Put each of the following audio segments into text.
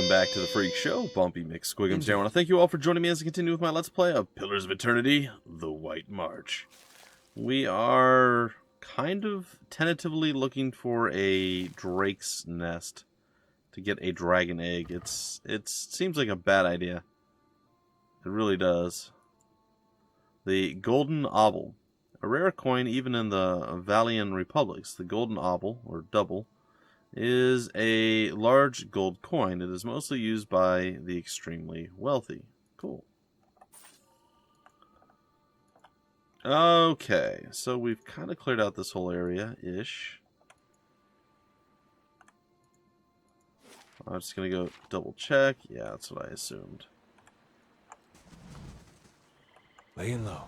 Welcome back to the Freak Show. Bumpy McSquigums here. I want to thank you all for joining me as I continue with my Let's Play of Pillars of Eternity, The White March. We are kind of tentatively looking for a drake's nest to get a dragon egg. It seems like a bad idea. It really does. The Golden Obol. A rare coin even in the Valian Republics. The Golden Obol, or double, is a large gold coin. It is mostly used by the extremely wealthy. Cool. Okay, so we've kind of cleared out this whole area-ish. I'm just going to go double check. Yeah, that's what I assumed. Laying low.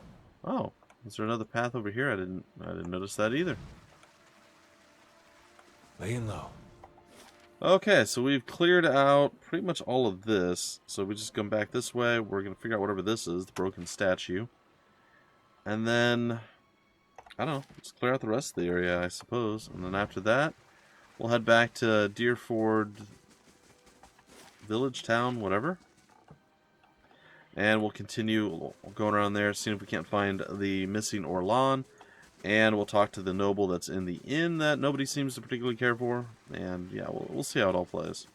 Oh, is there another path over here? I didn't notice that either. Laying low. Okay, so we've cleared out pretty much all of this. So we just come back this way. We're going to figure out whatever this is, the broken statue. And then, I don't know, let's clear out the rest of the area, I suppose. And then after that, we'll head back to Deerford Village, Town, whatever. And we'll continue going around there, seeing if we can't find the missing Orlan. And we'll talk to the noble that's in the inn that nobody seems to particularly care for. And yeah, we'll see how it all plays.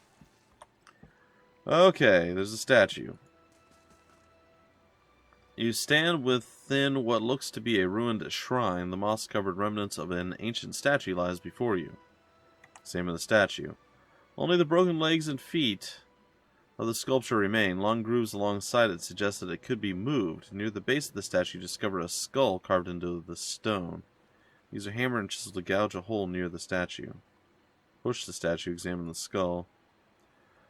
Okay, there's a statue. You stand within what looks to be a ruined shrine. The moss-covered remnants of an ancient statue lies before you. Same in the statue. Only the broken legs and feet of the sculpture remain. Long grooves alongside it suggest that it could be moved. Near the base of the statue, you discover a skull carved into the stone. Use a hammer and chisel to gouge a hole near the statue. Push the statue, examine the skull.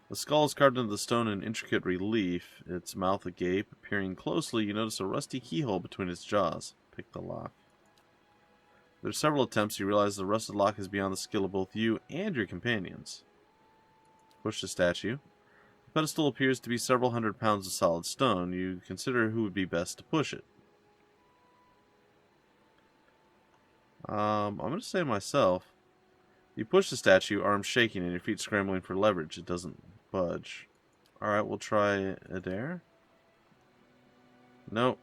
The skull is carved into the stone in intricate relief, its mouth agape. Peering closely, you notice a rusty keyhole between its jaws. Pick the lock. There's several attempts. You realize the rusted lock is beyond the skill of both you and your companions. Push the statue. The pedestal appears to be several hundred pounds of solid stone. You consider who would be best to push it. I'm going to say myself. You push the statue, arms shaking and your feet scrambling for leverage. It doesn't budge. Alright, we'll try Adair. Nope.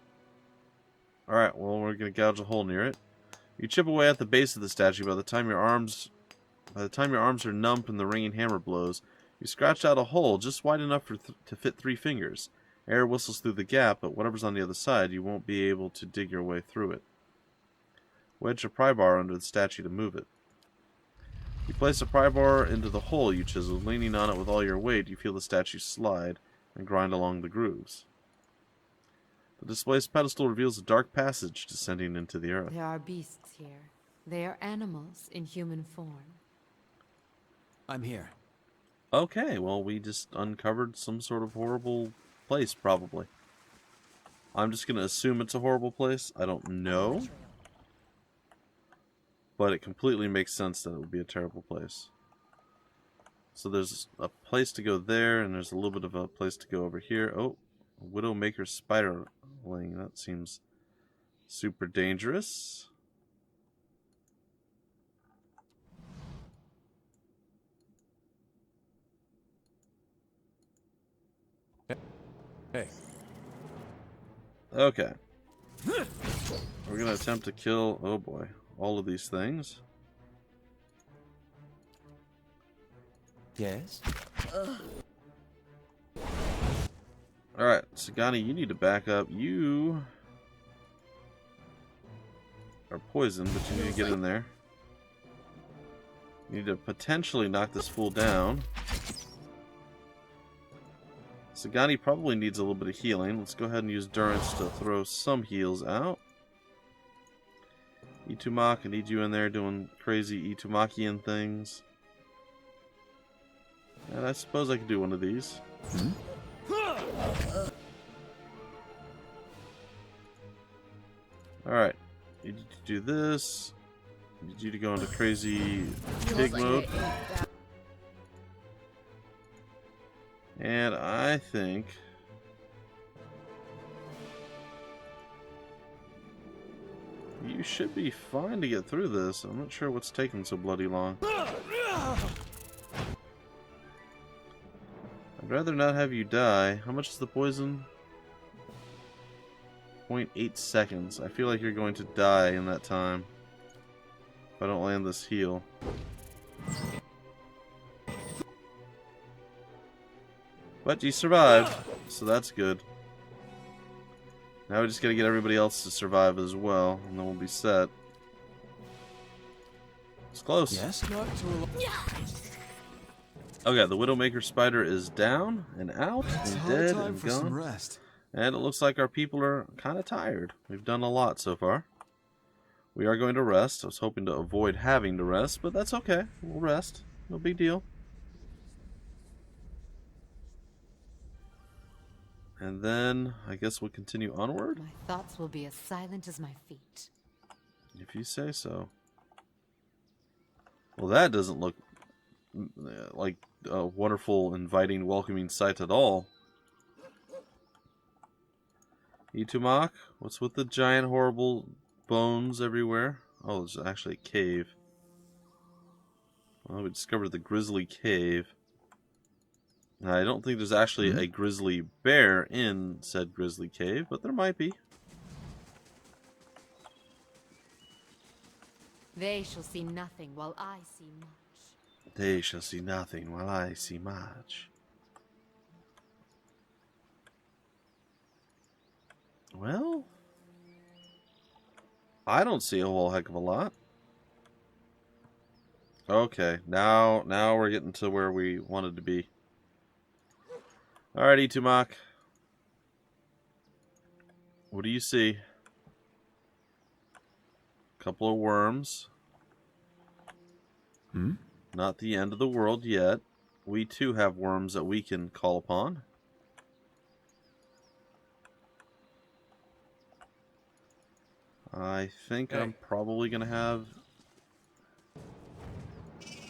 Alright, well, we're going to gouge a hole near it. You chip away at the base of the statue. By the time your arms are numb from the ringing hammer blows, you scratch out a hole just wide enough to fit 3 fingers. Air whistles through the gap, but whatever's on the other side, you won't be able to dig your way through it. Wedge a pry bar under the statue to move it. You place a pry bar into the hole you chiseled. Leaning on it with all your weight, you feel the statue slide and grind along the grooves. The displaced pedestal reveals a dark passage descending into the earth. There are beasts here. They are animals in human form. I'm here. Okay, well, we just uncovered some sort of horrible place, probably. I'm just going to assume it's a horrible place. I don't know. But it completely makes sense that it would be a terrible place. So there's a place to go there, and there's a little bit of a place to go over here. Oh, Widowmaker Spiral. That seems super dangerous. Hey. Okay. We're going to attempt to kill, oh boy, all of these things. Yes? Alright, Sagani, you need to back up. You are poisoned, but you need to get in there. You need to potentially knock this fool down. Sagani probably needs a little bit of healing. Let's go ahead and use Durance to throw some heals out. Itumak, I need you in there doing crazy Itumakian things. And I suppose I could do one of these. Alright. Need you to do this. Need you to go into crazy pig mode. And I think you should be fine to get through this. I'm not sure what's taking so bloody long. I rather not have you die. How much is the poison? 0.8 seconds. I feel like you're going to die in that time if I don't land this heal. But you survived, so that's good. Now we just gotta get everybody else to survive as well, and then we'll be set. It's close. Yes? Not to Okay, the Widowmaker Spider is down and out and dead time and for some gone. rest. And it looks like our people are kind of tired. We've done a lot so far. We are going to rest. I was hoping to avoid having to rest, but that's okay. We'll rest. No big deal. And then, I guess we'll continue onward? My thoughts will be as silent as my feet. If you say so. Well, that doesn't look like a wonderful, inviting, welcoming sight at all. Itumak, what's with the giant, horrible bones everywhere? Oh, there's actually a cave. Well, we discovered the Grizzly Cave. Now, I don't think there's actually a grizzly bear in said Grizzly Cave, but there might be. They shall see nothing while I see much. They shall see nothing while I see much. Well, I don't see a whole heck of a lot. Okay, now we're getting to where we wanted to be. Alright, Itumak. What do you see? Couple of worms. Not the end of the world yet. We too have worms that we can call upon. I think I'm probably going to have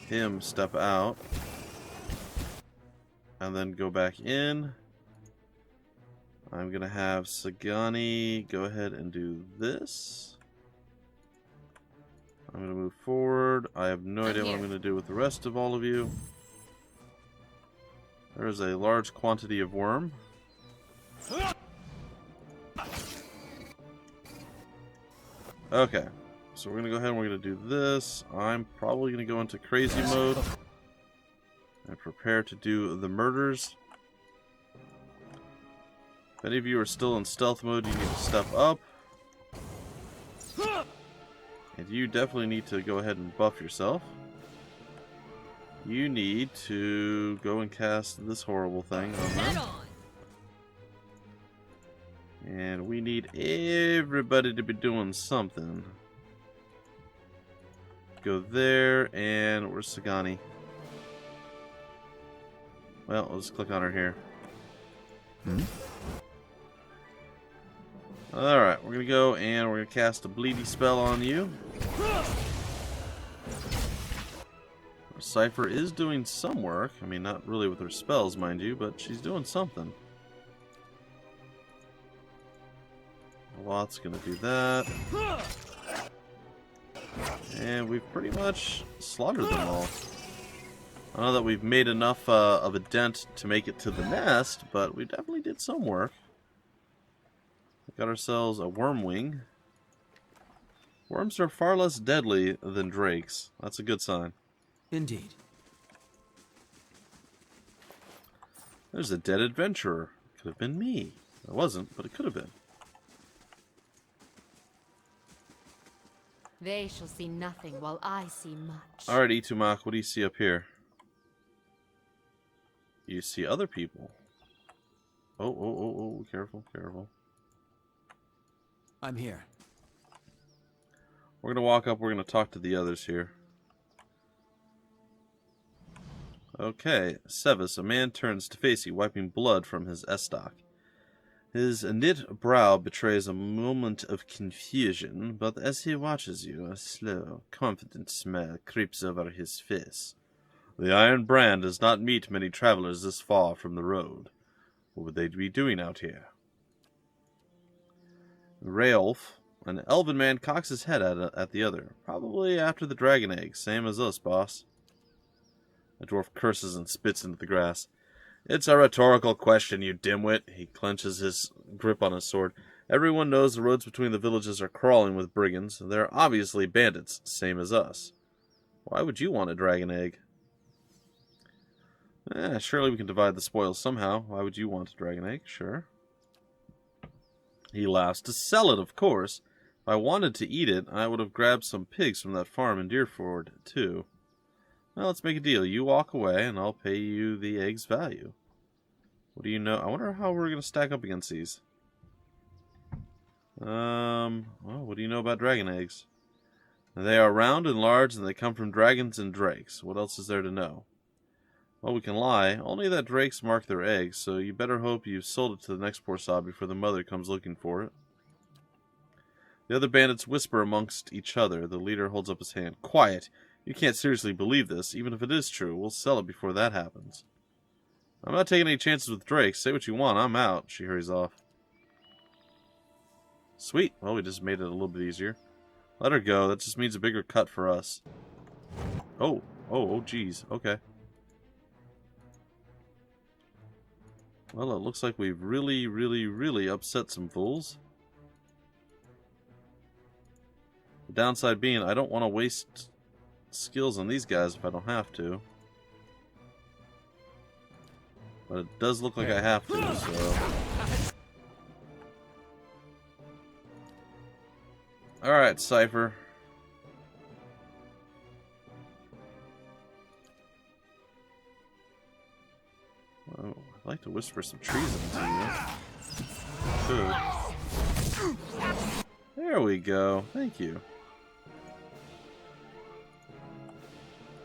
him step out and then go back in. I'm going to have Sagani go ahead and do this. I'm going to move forward. I have no idea what I'm going to do with the rest of all of you. There is a large quantity of worm. Okay, so we're going to go ahead and we're going to do this. I'm probably going to go into crazy mode and prepare to do the murders. If any of you are still in stealth mode, you need to step up. And you definitely need to go ahead and buff yourself. You need to go and cast this horrible thing on them. And we need everybody to be doing something. Go there, and where's Sagani? Well, let's click on her here. Alright, we're going to go and we're going to cast a bleedy spell on you. Cipher is doing some work. I mean, not really with her spells, mind you, but she's doing something. Lot's going to do that. And we've pretty much slaughtered them all. I don't know that we've made enough of a dent to make it to the nest, but we definitely did some work. We got ourselves a worm wing. Worms are far less deadly than drakes. That's a good sign. Indeed. There's a dead adventurer. Could have been me. It wasn't, but it could have been. They shall see nothing while I see much. Alright, Itumak, what do you see up here? You see other people. Oh, careful, careful. I'm here. We're going to walk up, we're going to talk to the others here. Okay, Sevis, a man turns to face you, wiping blood from his estoc. His knit brow betrays a moment of confusion, but as he watches you, a slow, confident smile creeps over his face. The Iron Brand does not meet many travelers this far from the road. What would they be doing out here? Raolf, an elven man, cocks his head at the other. Probably after the dragon egg, same as us, boss. The dwarf curses and spits into the grass. It's a rhetorical question, you dimwit. He clenches his grip on his sword. Everyone knows the roads between the villages are crawling with brigands. They're obviously bandits, same as us. Why would you want a dragon egg? Surely we can divide the spoils somehow. Why would you want a dragon egg? Sure. He laughs. To sell it, of course. If I wanted to eat it, I would have grabbed some pigs from that farm in Deerford, too. Well, let's make a deal. You walk away, and I'll pay you the egg's value. What do you know? I wonder how we're going to stack up against these. Well, what do you know about dragon eggs? They are round and large, and they come from dragons and drakes. What else is there to know? Well, we can lie. Only that drakes mark their eggs, so you better hope you've sold it to the next poor sod before the mother comes looking for it. The other bandits whisper amongst each other. The leader holds up his hand. Quiet! You can't seriously believe this. Even if it is true, we'll sell it before that happens. I'm not taking any chances with drakes. Say what you want. I'm out. She hurries off. Sweet. Well, we just made it a little bit easier. Let her go. That just means a bigger cut for us. Oh, geez. Okay. Well, it looks like we've really upset some fools. The downside being, I don't want to waste skills on these guys if I don't have to. But it does look like I have to, so... Alright, Cipher. Oh, I'd like to whisper some treason to you. Good. There we go. Thank you.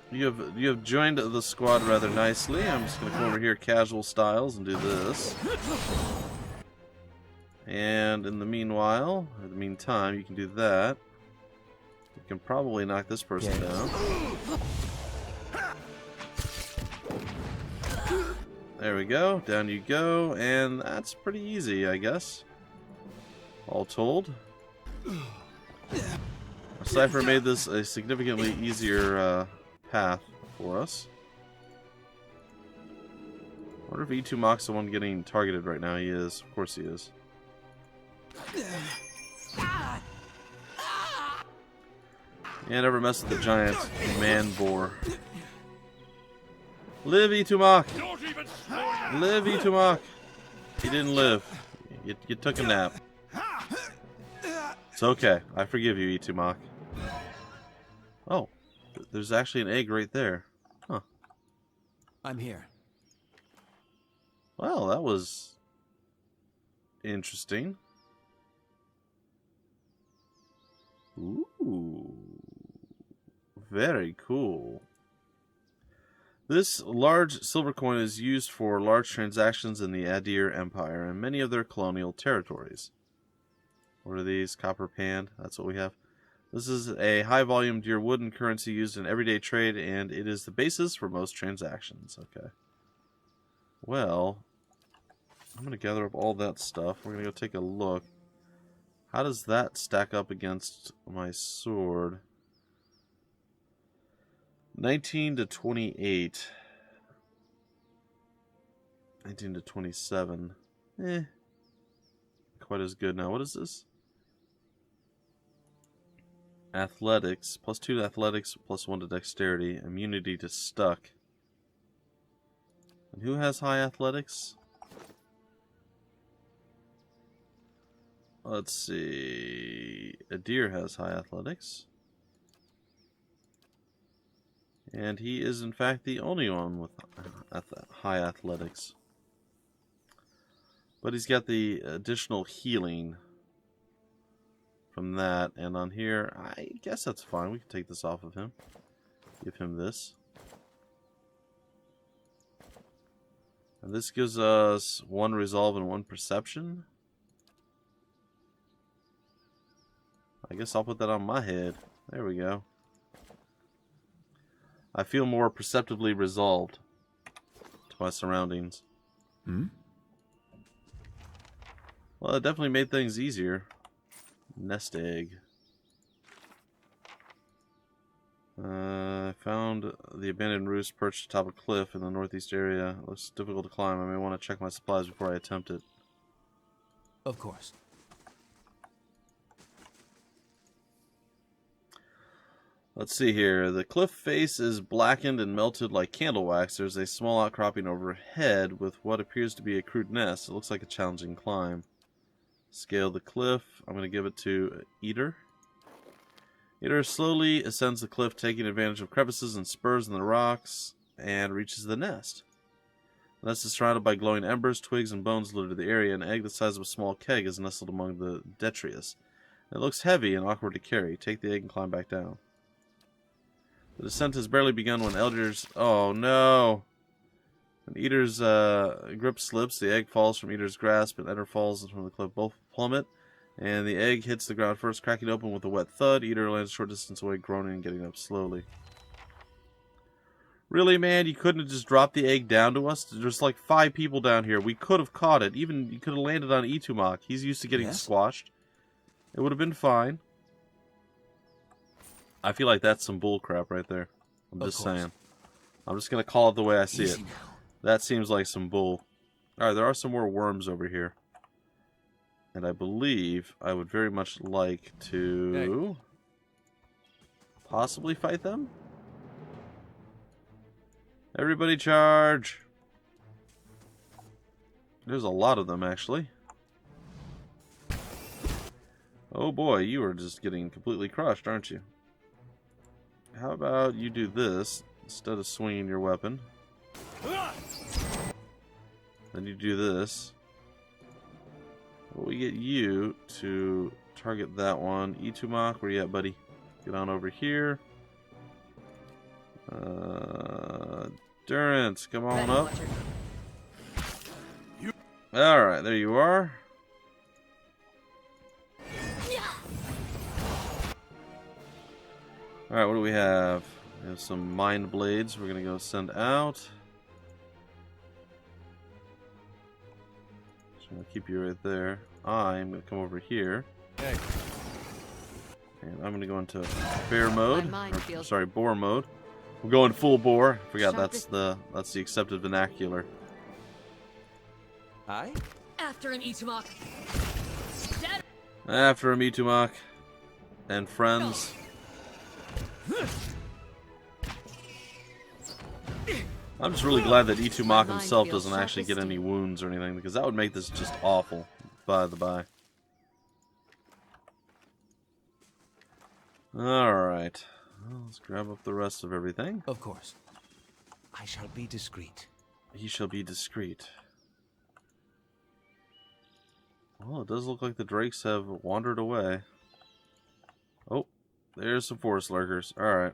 You have joined the squad rather nicely. I'm just going to come over here casual styles and do this. And in the meanwhile, in the meantime, you can do that. You can probably knock this person down. There we go. Down you go. And that's pretty easy, I guess. All told. Cipher made this a significantly easier path for us. I wonder if E2 Mock's the one getting targeted right now. He is. Of course he is. Yeah, never mess with the giant man boar. Live, E2 Mock! Live, E2 Mock! He didn't live. You took a nap. It's okay. I forgive you, E2 Mock. Oh, there's actually an egg right there. Huh. I'm here. Well, that was interesting. Ooh. Very cool. This large silver coin is used for large transactions in the Adir Empire and many of their colonial territories. What are these? Copper panned. That's what we have. This is a high-volume deer wooden currency used in everyday trade, and it is the basis for most transactions. Okay. Well, I'm going to gather up all that stuff. We're going to go take a look. How does that stack up against my sword? 19 to 28. 19 to 27. Quite as good. Now, what is this? Athletics. +2 to athletics, +1 to dexterity. Immunity to stuck. And who has high athletics? Let's see. A deer has high athletics. And he is, in fact, the only one with high athletics. But he's got the additional healing from that. And on here, I guess that's fine. We can take this off of him. Give him this. And this gives us 1 resolve and 1 perception. I guess I'll put that on my head. There we go. I feel more perceptibly resolved to my surroundings. Well, it definitely made things easier. Nest egg. I found found the abandoned roost perched atop a cliff in the northeast area. It looks difficult to climb. I may want to check my supplies before I attempt it. Of course. Let's see here. The cliff face is blackened and melted like candle wax. There's a small outcropping overhead with what appears to be a crude nest. It looks like a challenging climb. Scale the cliff. I'm going to give it to Eater. Eater slowly ascends the cliff, taking advantage of crevices and spurs in the rocks, and reaches the nest. The nest is surrounded by glowing embers, twigs, and bones litter the area. An egg the size of a small keg is nestled among the detritus. It looks heavy and awkward to carry. Take the egg and climb back down. The descent has barely begun when Eater's... Oh, no! When Eater's grip slips, the egg falls from Eater's grasp, and Eater falls from the cliff. Both plummet, and the egg hits the ground first, cracking open with a wet thud. Eater lands a short distance away, groaning and getting up slowly. Really, man? You couldn't have just dropped the egg down to us? There's like 5 people down here. We could have caught it. Even you could have landed on Itumok. He's used to getting squashed. It would have been fine. I feel like that's some bull crap right there. I'm just saying. I'm just going to call it the way I see it. That seems like some bull. Alright, there are some more worms over here. And I believe I would very much like to possibly fight them. Everybody charge! There's a lot of them, actually. Oh boy, you are just getting completely crushed, aren't you? How about you do this instead of swinging your weapon? Then you do this. Well, we get you to target that one. Itumok, where you at, buddy? Get on over here. Durance, come on up. Alright, there you are. Alright, what do we have? We have some mind blades we're going to go send out. Just going to keep you right there. I'm going to come over here. And I'm going to go into bear mode. Or, sorry, boar mode. We're going full bore. I forgot that's the accepted vernacular. Hi? After him, Itumok. After him, Itumok. And friends. I'm just really glad that Itumok himself doesn't actually get any wounds or anything, because that would make this just awful, by the by. Alright. Well, let's grab up the rest of everything. Of course. I shall be discreet. He shall be discreet. Well, it does look like the drakes have wandered away. Oh, there's some forest lurkers. Alright.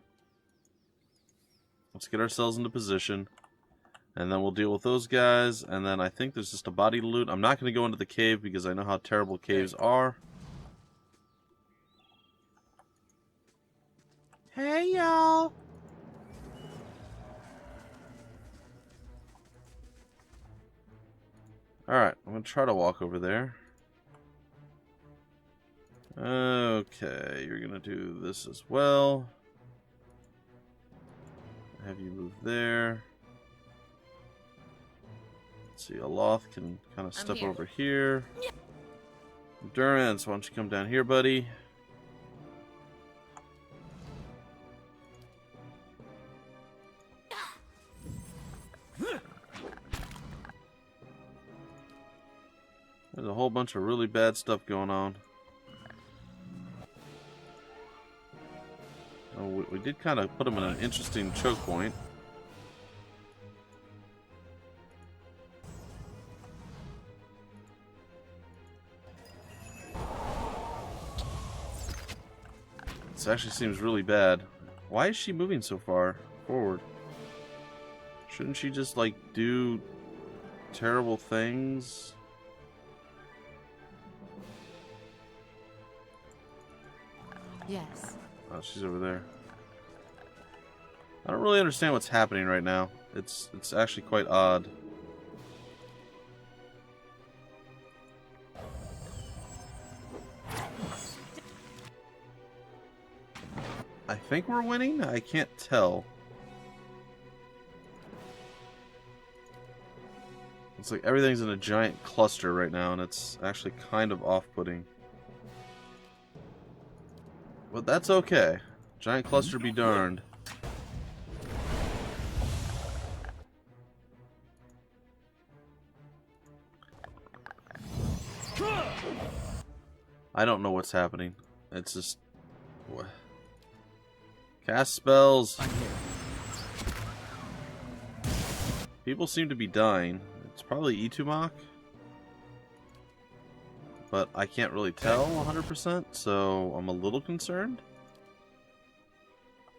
Let's get ourselves into position. And then we'll deal with those guys. And then I think there's just a body to loot. I'm not going to go into the cave because I know how terrible caves are. Hey, y'all. Alright, I'm going to try to walk over there. Okay, you're going to do this as well. Have you move there. Let's see, Aloth can kind of step over here. Durance, why don't you come down here, buddy? There's a whole bunch of really bad stuff going on. Oh, we did kind of put him in an interesting choke point. This actually seems really bad. Why is she moving so far forward? Shouldn't she just, like, do terrible things? Yes. Oh, she's over there. I don't really understand what's happening right now. It's actually quite odd. I think we're winning? I can't tell. It's like everything's in a giant cluster right now, and it's actually kind of off-putting. But that's okay. Giant cluster be darned. I don't know what's happening. It's just... What? Cast spells. People seem to be dying. It's probably Itumok. But I can't really tell 100%, so I'm a little concerned.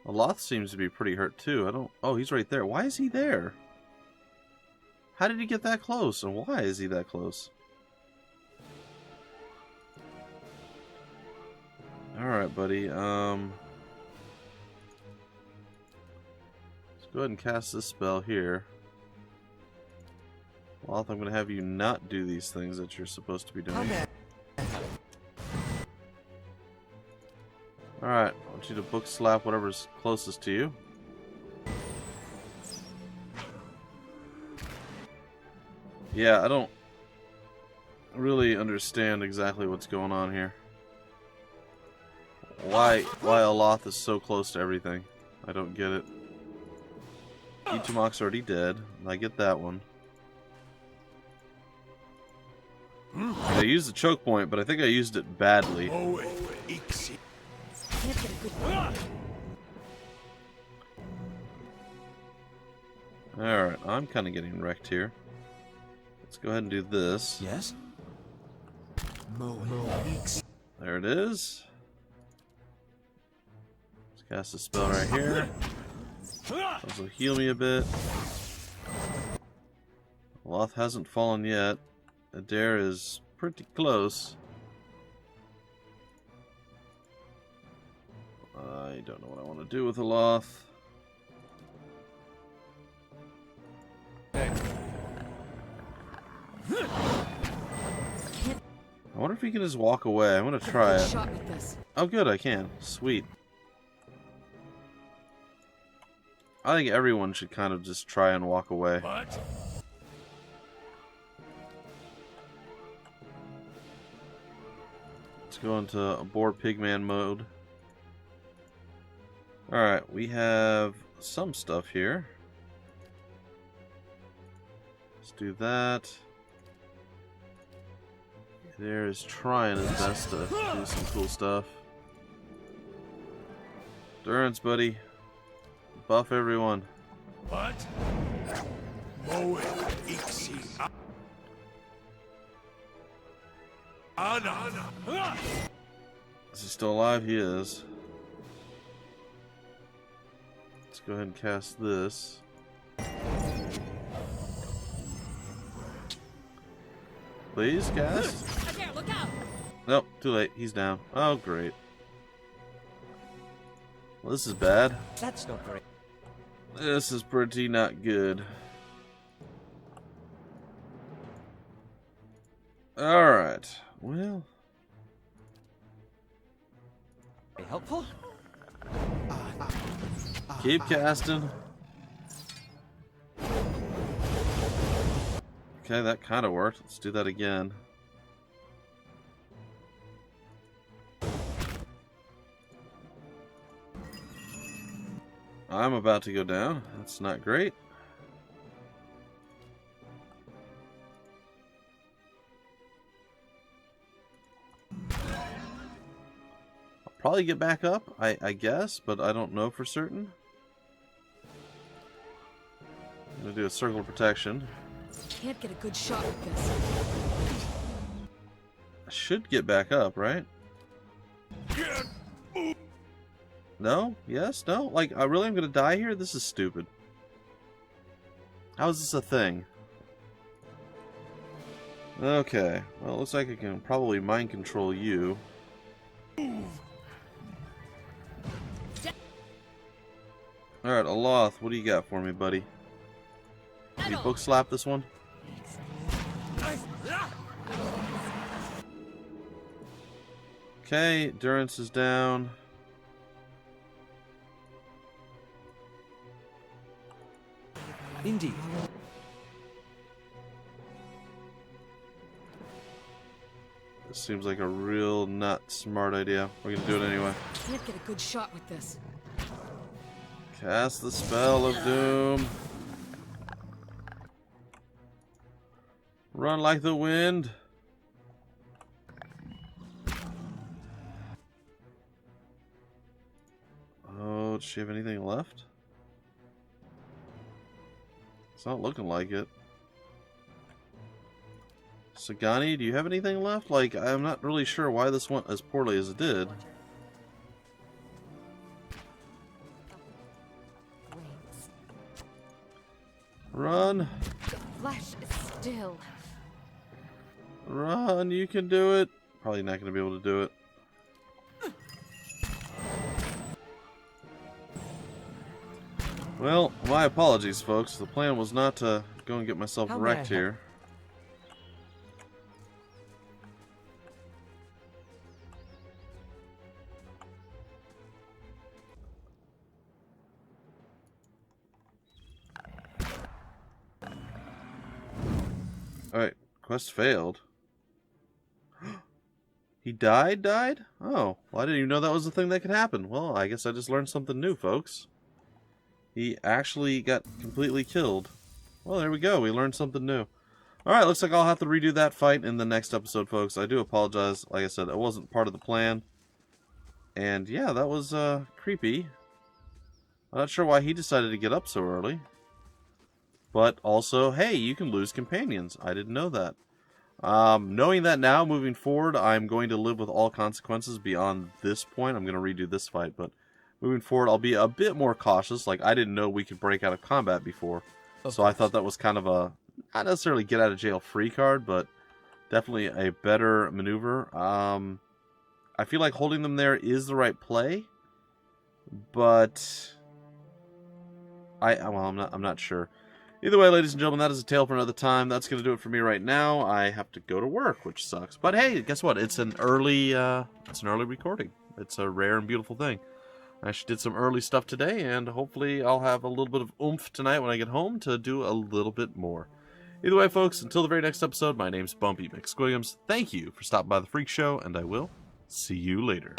Aloth seems to be pretty hurt too. I don't... Oh, he's right there. Why is he there? How did he get that close? And why is he that close? Alright, buddy. Let's go ahead and cast this spell here. Aloth, I'm going to have you not do these things that you're supposed to be doing. Okay. Alright, I want you to book slap whatever's closest to you. Yeah, I don't really understand exactly what's going on here. Why Aloth is so close to everything. I don't get it. Itumok's already dead. I get that one. I used the choke point, but I think I used it badly. Alright, I'm kind of getting wrecked here. Let's go ahead and do this. Yes? There it is. Let's cast a spell right here. Also heal me a bit. Aloth hasn't fallen yet. Adair is pretty close. I don't know what I want to do with Aloth. I wonder if he can just walk away. I'm gonna try it. Oh good, I can. Sweet. I think everyone should kind of just try and walk away. What? Let's go into a boar pigman mode. Alright, we have some stuff here. Let's do that. There is trying his best to do some cool stuff. Durance, buddy. Buff everyone. What? Is he still alive? He is. Let's go ahead and cast this. Please cast. Look out! Nope, too late. He's down. Oh, great. Well, this is bad. That's not great. This is pretty not good. Alright. Well. Very helpful? Keep casting. Okay, that kind of worked. Let's do that again. I'm about to go down. That's not great. I'll probably get back up, I guess, but I don't know for certain. I'm going to do a circle of protection. Can't get a good shot with this. I should get back up, right? No? Yes? No? Like, I really am going to die here? This is stupid. How is this a thing? Okay. Well, it looks like I can probably mind control you. Alright, Aloth, what do you got for me, buddy? Can you book slap this one? Okay, Durance is down. Indeed. This seems like a real not smart idea. We're gonna do it anyway. Can't get a good shot with this. Cast the spell of doom. Run like the wind. Oh, does she have anything left? It's not looking like it. Sagani, do you have anything left? Like, I'm not really sure why this went as poorly as it did. Waves. Run! Flesh is still. Run, you can do it. Probably not going to be able to do it. Well, my apologies, folks. The plan was not to go and get myself How may I wrecked help? here. Alright, quest failed. He died? Oh, well, I didn't even know that was a thing that could happen. Well, I guess I just learned something new, folks. He actually got completely killed. Well, there we go. We learned something new. Alright, looks like I'll have to redo that fight in the next episode, folks. I do apologize. Like I said, it wasn't part of the plan. And yeah, that was creepy. I'm not sure why he decided to get up so early. But also, hey, you can lose companions. I didn't know that. Knowing that now, moving forward, I'm going to live with all consequences beyond this point. I'm going to redo this fight, but moving forward, I'll be a bit more cautious. Like, I didn't know we could break out of combat before. So I thought that was kind of a, not necessarily get out of jail free card, but definitely a better maneuver. I feel like holding them there is the right play, but I'm not sure. Either way, ladies and gentlemen, that is a tale for another time. That's going to do it for me right now. I have to go to work, which sucks. But hey, guess what? It's an early recording. It's a rare and beautiful thing. I actually did some early stuff today, and hopefully I'll have a little bit of oomph tonight when I get home to do a little bit more. Either way, folks, until the very next episode, my name's Bumpy McSquilliams. Thank you for stopping by the Freak Show, and I will see you later.